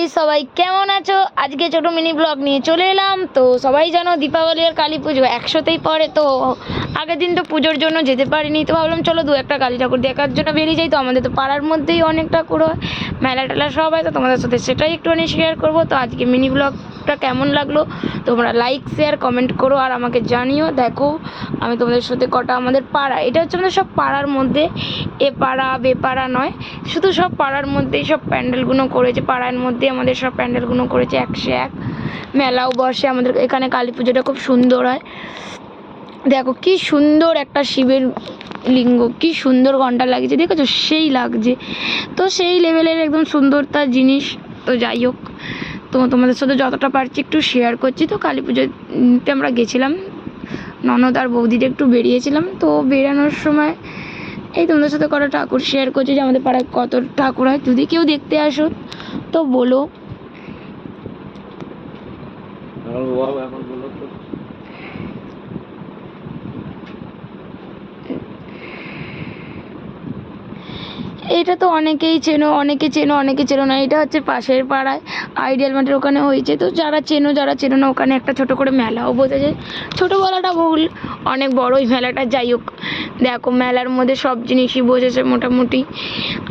Guys, সবাই কেমন আছো? আজকে ছোট মিনি ব্লগ নিয়ে চলে এলাম। তো সবাই জানো দীপাবলি আর কালী পুজো একসাথেই পড়ে। তো আগের দিন তো পুজোর জন্য যেতে পারিনি, তো ভাবলাম চলো দু একটা কালী ঠাকুর দেখার জন্য বেরিয়ে যাই। তো আমাদের তো পাড়ার মধ্যেই অনেক ঠাকুর হয়, মেলা টেলা সব হয়, তো তোমাদের সাথে সেটাই একটুখানি শেয়ার করবো। তো আজকে মিনি ব্লগটা কেমন লাগলো তোমরা লাইক শেয়ার কমেন্ট করো আর আমাকে জানিও। দেখো আমি তোমাদের সাথে কটা আমাদের পাড়া, এটা হচ্ছে আমাদের সব পাড়ার মধ্যে, এ পাড়া বে পাড়া নয়, শুধু সব পাড়ার মধ্যেই সব প্যান্ডেলগুলো করেছে। পাড়ার মধ্যে আমাদের সব প্যান্ডেলগুলো করেছে, 101 মেলাও বসে আমাদের এখানে। কালী পুজোটা খুব সুন্দর হয়। দেখো কি সুন্দর একটা শিবের লিঙ্গ, কি সুন্দর ঘন্টা লাগছে, দেখেছো? সেই লাগছে, তো সেই লেভেলের একদম সুন্দরতা জিনিস। তো যাই হোক, তো তোমাদের সাথে যতটা পারছি একটু শেয়ার করছি। তো কালী পুজোতে আমরা গেছিলাম, ননদ আর বৌদিটা একটু বেরিয়েছিলাম। তো বেরানোর সময় এই তোমাদের সাথে কটা ঠাকুর শেয়ার করছি, যে আমাদের পাড়ায় কত ঠাকুর হয়। যদি কেউ দেখতে আসো তো বলো। এটা তো অনেকেই চেনো, অনেকে চেনো, অনেকে চেনো না। এটা হচ্ছে পাশের পাড়ায় আইডিয়াল মাঠের ওখানে হয়েছে। তো যারা চেনো, যারা চেনো না, ওখানে একটা ছোটো করে মেলাও বসেছে। ছোটো বলাটা ভুল, অনেক বড়োই মেলাটা। যাই হোক, দেখো মেলার মধ্যে সব জিনিসই বসেছে মোটামুটি।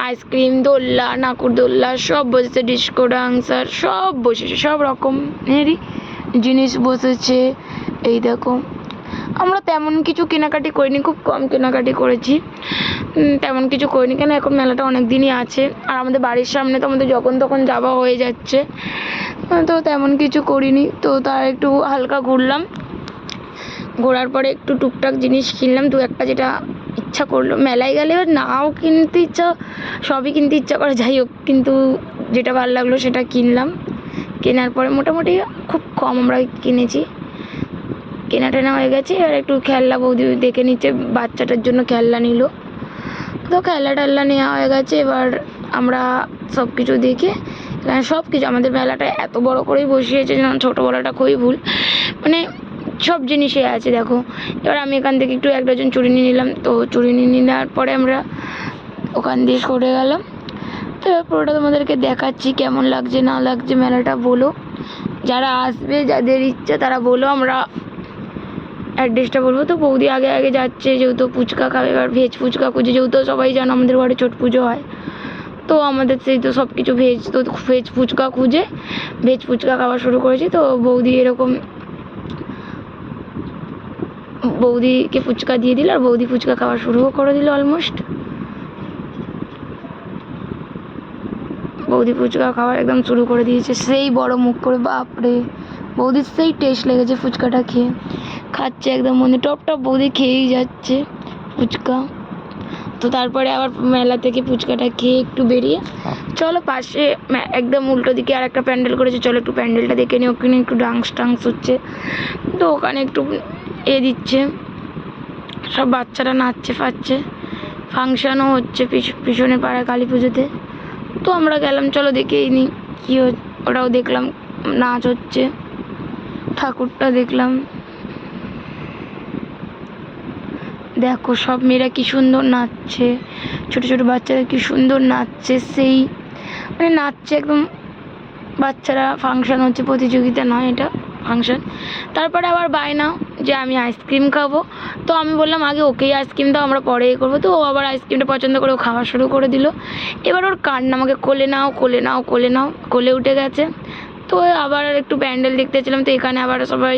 আইসক্রিম, দোলনা, নাকুর দোলনা সব বসেছে, ডিস্কো ডান্সার সব বসেছে, সব রকমেরই জিনিস বসেছে। এই দেখো, আমরা তেমন কিছু কেনাকাটি করিনি, খুব কম কেনাকাটি করেছি, তেমন কিছু করিনি। কেন, এখন মেলাটা অনেক দিনই আছে আর আমাদের বাড়ির সামনে, তো আমাদের যখন তখন যাওয়া হয়ে যাচ্ছে, তো তেমন কিছু করিনি। তো তার একটু হালকা ঘুরলাম, ঘোরার পরে একটু টুকটাক জিনিস কিনলাম, দু একটা যেটা ইচ্ছা করলো। মেলায় গেলে নাও কিনতে ইচ্ছা, সবই কিনতে ইচ্ছা করে। যাই হোক, কিন্তু যেটা ভালো লাগলো সেটা কিনলাম। কেনার পরে মোটামুটি খুব কম আমরা কিনেছি, কেনা টেনা হয়ে গেছে। আর একটু খেলনা বৌদি দেখে নিচ্ছে, বাচ্চাটার জন্য খেলনা নিল। তো খেলনা টেলনা নেওয়া হয়ে গেছে। এবার আমরা সব কিছু দেখে, সব কিছু আমাদের মেলাটা এত বড় করেই বসিয়েছে, যেন ছোটো বলাটা খুবই ভুল, মানে সব জিনিসই আছে। দেখো, এবার আমি এখান থেকে একটু 1 ডজন চুড়ি নিয়ে নিলাম। তো চুড়ি নিয়ে নেওয়ার পরে আমরা ওখান দিয়ে সরে গেলাম। তো এবার পুরোটা তোমাদেরকে দেখাচ্ছি, কেমন লাগছে না লাগছে মেলাটা বলো। যারা আসবে, যাদের ইচ্ছা তারা বলো, আমরা অ্যাড্রেসটা বলবো। তো বৌদি আগে আগে যাচ্ছে, যেহেতু ফুচকা খাবে। এবার ভেজ ফুচকা খুঁজে, যেহেতু সবাই জানো আমাদের ঘরে ছট পুজো হয়, তো আমাদের সেই তো সব কিছু ভেজ। তো ভেজ ফুচকা খুঁজে ভেজ ফুচকা খাওয়া শুরু করেছি। তো বৌদি এরকম, বৌদিকে ফুচকা দিয়ে দিল আর বৌদি ফুচকা খাওয়া শুরুও করে দিল অলমোস্ট। বৌদি ফুচকা খাওয়া একদম শুরু করে দিয়েছে, সেই বড় মুখ করে, বাপরে। বৌদির সেই টেস্ট লেগেছে ফুচকাটা খেয়ে, খাচ্ছে একদম মনে টপ টপ, বৌদি খেয়েই যাচ্ছে ফুচকা। তো তারপরে আবার মেলা থেকে ফুচকাটা খেয়ে একটু বেরিয়ে চলো পাশে একদম উল্টো দিকে আর একটা প্যান্ডেল করেছে, চলো একটু প্যান্ডেলটা দেখে নিই। ওখানে একটু ডান্স টান্স হচ্ছে, তো ওখানে একটু দিচ্ছে, সব বাচ্চারা নাচছে ফাচ্ছে, ফাংশানও হচ্ছে পিছনে পাড়ায় কালী পুজোতে। তো আমরা গেলাম, চলো দেখেই নিই কী ওটাও দেখলাম, নাচ হচ্ছে, ঠাকুরটা দেখলাম। দেখো সব মেয়েরা কি সুন্দর নাচছে, ছোট ছোট বাচ্চারা কি সুন্দর নাচছে, সেই মানে নাচছে একদম বাচ্চারা। ফাংশান হচ্ছে, প্রতিযোগিতা নয়, এটা ফাংশান। তারপরে আবার বায়না যে আমি আইসক্রিম খাবো। তো আমি বললাম আগে ওকেই আইসক্রিম দাও, আমরা পরে করবো। তো ও আবার আইসক্রিমটা পছন্দ করে ও খাওয়া শুরু করে দিল। এবার ওর কান্না, আমাকে কোলে নাও কোলে নাও কোলে নাও, কোলে উঠে গেছে। তো আবার একটু প্যান্ডেল দেখতেছিলাম। তো এখানে আবার সবাই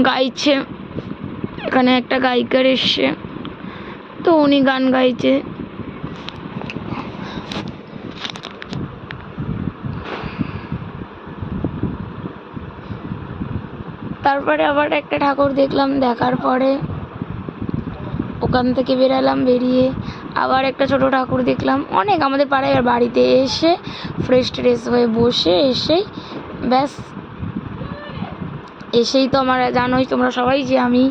গাইছে, এখানে একটা গায়িকার এসছে, তো উনি গান গাইছে। তারপরে আবার একটা ঠাকুর দেখলাম, দেখার পরে ওখান থেকে বেরালাম, বেরিয়ে আবার একটা ছোট ঠাকুর দেখলাম। অনেক আমাদের পাড়ায়। আর বাড়িতে এসে ফ্রেশ ট্রেশ হয়ে বসে এসেই ব্যাস, এসেই তো আমার জানোই তোমরা সবাই যে আমি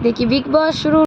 দেখি বিগ বস শুরু।